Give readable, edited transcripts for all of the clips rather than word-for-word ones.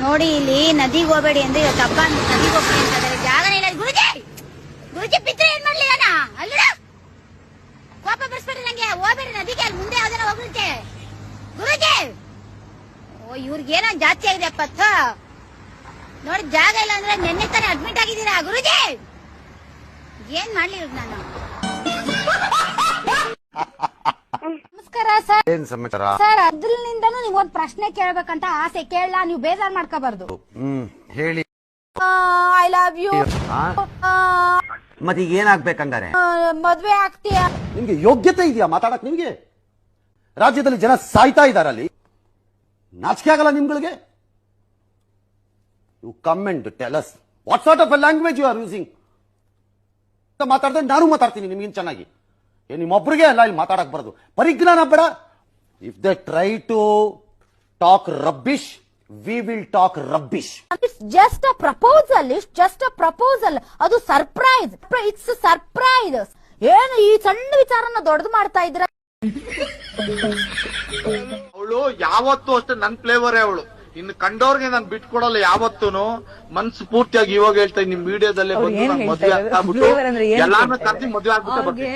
ನೋಡಿ ಇಲ್ಲಿ ನದಿಗೆ ಹೋಗ್ಬೇಡಿ ಅಂದ್ರೆ ಇವತ್ತು ಹಬ್ಬ ನದಿಗೆ ಹೋಗ್ಬೇಡಿ ಅಂತ ಇದಾರೆ. ಜಾಗನೇ ಇಲ್ಲ ಗುರುಜಿ. ಗುರುಜಿ ಪಿತ್ರ ಏನ್ ಮಾಡ್ಲಿದಾನ ಅಲ್ಲ ಕೋಪ ಬರ್ಸ್ಬೇಡ್ರಿ ನಂಗೆ. ಹೋಗ್ಬೇಡಿ ನದಿಗೆ, ಅಲ್ಲಿ ಮುಂದೆ ಯಾವ್ದಾರ ಹೋಗ್ಲಿಕ್ಕೆ ಗುರುಜಿ. ಓ ಇವ್ರಿಗೇನೋ ಜಾಸ್ತಿ ಆಗಿದೆ ಅಪ್ಪತ್ತ. ನೋಡಿ ಜಾಗ ಇಲ್ಲ ಅಂದ್ರೆ ನೆನ್ನೆ ತಾನೇ ಅಡ್ಮಿಟ್ ಆಗಿದ್ದೀರಾ ಗುರುಜಿ. ಏನ್ ಮಾಡ್ಲಿ ನಾನು. ನಮಸ್ಕಾರ ಸರ್. ಏನ್ ಸಮಾಚಾರ ಸರ್? ಅದ್ರಲ್ಲಿಂದನೂ ನಿಮ್ಗೊಂದ್ ಪ್ರಶ್ನೆ ಕೇಳ್ಬೇಕಂತ ಆಸೆ. ಕೇಳಲ್ಲ, ನೀವು ಬೇಜಾರ್ ಮಾಡ್ಕೋಬಾರ್ದು. ಹೇಳಿ. I love you. ಮತ್ತೀಗ ಏನಾಗ್ಬೇಕಂಗಾರೆ? ಮದ್ವೆ ಆಗ್ತೀಯ? ನಿಮ್ಗೆ ಯೋಗ್ಯತೆ ಇದೆಯಾ ಮಾತಾಡಕ್? ನಿಮ್ಗೆ ರಾಜ್ಯದಲ್ಲಿ ಜನ ಸಾಯ್ತಾ ಇದಾರೆ, ಅಲ್ಲಿ ನಾಚಿಕೆ ಆಗಲ್ಲ ನಿಮ್ಗಳಿಗೆ? You come and tell us what sort of a language you are using. ಮಾತಾಡಿದ್ರೆ ನಾನು ಮಾತಾಡ್ತೀನಿ ನಿಮ್ಗಿನ್ ಚೆನ್ನಾಗಿ. ನಿಮ್ಮೊಬ್ರಿಗೆ ಅಲ್ಲ ಇಲ್ಲಿ ಮಾತಾಡಕ್ ಬರೋದು. ಪರಿಜ್ಞಾನ ಬೇಡ. If they try to talk rubbish, we will talk rubbish. It's just a proposal. It's just a proposal. ಅದು ಸರ್ಪ್ರೈಸ್. It's surprise. ಏನು ಈ ಸಣ್ಣ ವಿಚಾರನ ದೊಡ್ಡದು ಮಾಡ್ತಾ ಇದ್ರ? ಅವಳು ಯಾವತ್ತೂ ಅಷ್ಟೇ ನನ್ ಫ್ಲೇವರೇ ಅವಳು. ಇನ್ನು ಕಂಡವ್ರಿಗೆ ನಾನು ಬಿಟ್ಕೊಡಲ್ಲ ಯಾವತ್ತೂನು. ಮನ್ಸು ಪೂರ್ತಿಯಾಗಿ ಇವಾಗ ಹೇಳ್ತಾ ನಿಮ್ ವಿಡಿಯೋದಲ್ಲೇ ಬಂದು ನಾನು ಮದ್ವೆ ಆಗ್ಬಿಟ್ಟು ಎಲ್ಲಾನು ಕರ್ತಿ ಮದ್ವೆ ಆಗ್ಬಿಟ್ಟು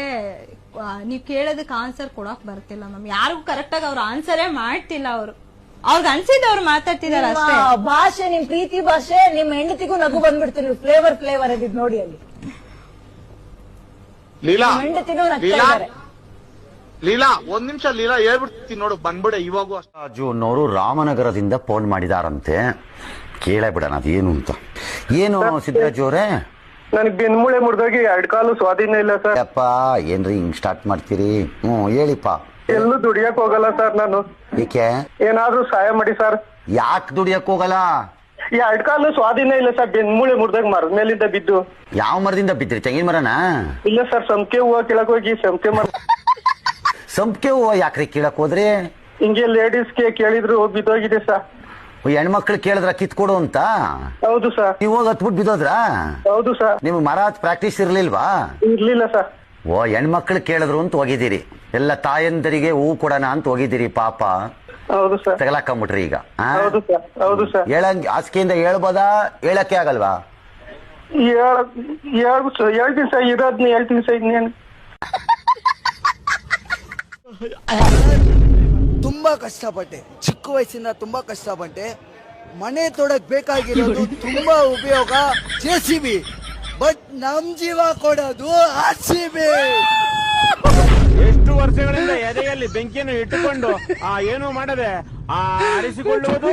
ನೀವ್ ಕೇಳೋದಕ್ಕೆ ಆನ್ಸರ್ ಕೊಡಕ್ ಬರ್ತಿಲ್ಲ ಮ್ಯಾಮ್. ಯಾರಿಗೂ ಕರೆಕ್ಟ್ ಆಗಿ ಅವ್ರು ಆನ್ಸರೇ ಮಾಡ್ತಿಲ್ಲ. ಅವ್ರಿಗೆ ಅನ್ಸಿದ್ದವ್ರು ಮಾತಾಡ್ತಿದಾರ ಅಷ್ಟೇ. ಭಾಷೆ, ನಿಮ್ ಪ್ರೀತಿ ಭಾಷೆ, ನಿಮ್ ಹೆಂಡತಿಗೂ ನಗು ಬಂದ್ಬಿಡ್ತೀರಿ. ಫ್ಲೇವರ್ ಅದಿದ್ ನೋಡಿ ಅಲ್ಲಿ. ಲೀಲಾ ಹೆಂಡತಿನೂ ನಗ್ತಾ ಲೀಲಾ ಇದಾರೆ. ಲೀಲಾ ಒಂದ್ ನಿಮಿಷ ಲೀಲಾ ಹೇಳ್ಬಿಡ್ತೀನಿ ನೋಡು, ಬಂದ್ಬಿಡೆ ಇವಾಗೂ ಅಷ್ಟೇ. ರಾಜು ಅನ್ನೋರು ರಾಮನಗರದಿಂದ ಫೋನ್ ಮಾಡಿದಾರಂತೆ. ಕೇಳೇ ಬಿಡೋಣ ಅದೇನು ಅಂತ. ಏನು ಸಿದ್ದರಾಜು ಅವರೇ? ನನಗೆ ಬೆನ್ಮೂಳೆ ಮುರಿದೋಗಿ 2 ಕಾಲು ಸ್ವಾಧೀನ ಇಲ್ಲ ಸರ್. ಅಪ್ಪ ಏನ್ರಿ ಹಿಂಗ್ ಸ್ಟಾರ್ಟ್ ಮಾಡ್ತೀರಿ? ಹೇಳಿಪ್ಪ. ಎಲ್ಲೂ ದುಡಿಯಕ್ ಹೋಗಲ್ಲ ಸರ್ ನಾನು. ಏಕೆ? ಏನಾದ್ರೂ ಸಹಾಯ ಮಾಡಿ ಸರ್. ಯಾಕೆ ದುಡಿಯಕ್ ಹೋಗಲ್ಲ? 2 ಕಾಲು ಸ್ವಾಧೀನ ಇಲ್ಲ ಸರ್. ಬೆನ್ಮೂಳೆ ಮುರಿದಾಗ ಮರದ ಮೇಲಿಂದ ಬಿದ್ದು. ಯಾವ ಮರದಿಂದ ಬಿದ್ರಿ? ತೆಂಗಿನ ಮರನಾ? ಇಲ್ಲ ಸರ್, ಸಂಪಿಗೆ ಹೂವ ಕೀಳಕ್ ಹೋಗಿ ಸಂಪಿಗೆ ಮರ. ಸಂಪಿಗೆ ಹೂವ ಯಾಕ್ರಿ ಕೀಳಕ್ ಹೋದ್ರಿ? ಹಿಂಗೆ ಲೇಡೀಸ್ಗೆ ಕೇಳಿದ್ರು ಬಿದ್ದೋಗಿದೆ ಸರ್. ಹೆಣ್ಮಕ್ಳು ಕೇಳಿದ್ರ ಕಿತ್ಕೊಡು ಅಂತ? ಹೌದು ಸರ್. ನೀವು ಹೋಗಿ ಹತ್ಬಿಟ್ಟು ಬಿದ್ದೋದ್ರ? ಹೌದು ಸರ್. ನಿಮ್ಗೆ ಮರ ಪ್ರಾಕ್ಟೀಸ್ ಇರ್ಲಿಲ್ವಾ? ಇರ್ಲಿಲ್ಲ ಸರ್. ಓ, ಹೆಣ್ಮಕ್ಳು ಕೇಳಿದ್ರು ಅಂತ ಹೋಗಿದ್ದೀರಿ. ಎಲ್ಲ ತಾಯಂದರಿಗೆ ಹೂ ಕೊಡೋಣ ಅಂತ ಹೋಗಿದ್ದೀರಿ. ಪಾಪ ಹೌದು ಸರ್. ತಗಲಾಕೊಂಬಿಟ್ರಿ ಈಗ. ಹೌದು ಸರ್. ಹೌದು ಸರ್. ಹಾಸಿಗೆಯಿಂದ ಹೇಳ್ಬೋದಾ? ಹೇಳಕ್ಕೆ ಆಗಲ್ವಾ? ಹೇಳ್ತೀನಿ ಸರ್. ಇರೋದ್ನ ಹೇಳ್ತೀನಿ ಸರ್. ಇನ್ನೇನು ತುಂಬಾ ಕಷ್ಟಪಟ್ಟೆ. ಚಿಕ್ಕ ವಯಸ್ಸಿಂದ ತುಂಬಾ ಕಷ್ಟಪಟ್ಟೆ. ಮನೆ ತೊಡಕ್ ಬೇಕಾಗಿರೋದು ತುಂಬಾ ಉಪಯೋಗ JCB. ಬಟ್ ನಮ್ ಜೀವ ಕೊಡೋದು RCB. ಎಷ್ಟು ವರ್ಷಗಳಿಂದ ಎದೆಯಲ್ಲಿ ಬೆಂಕಿಯನ್ನು ಇಟ್ಟುಕೊಂಡು ಏನು ಮಾಡದೆ ಆರಿಸಿಕೊಳ್ಳುವುದು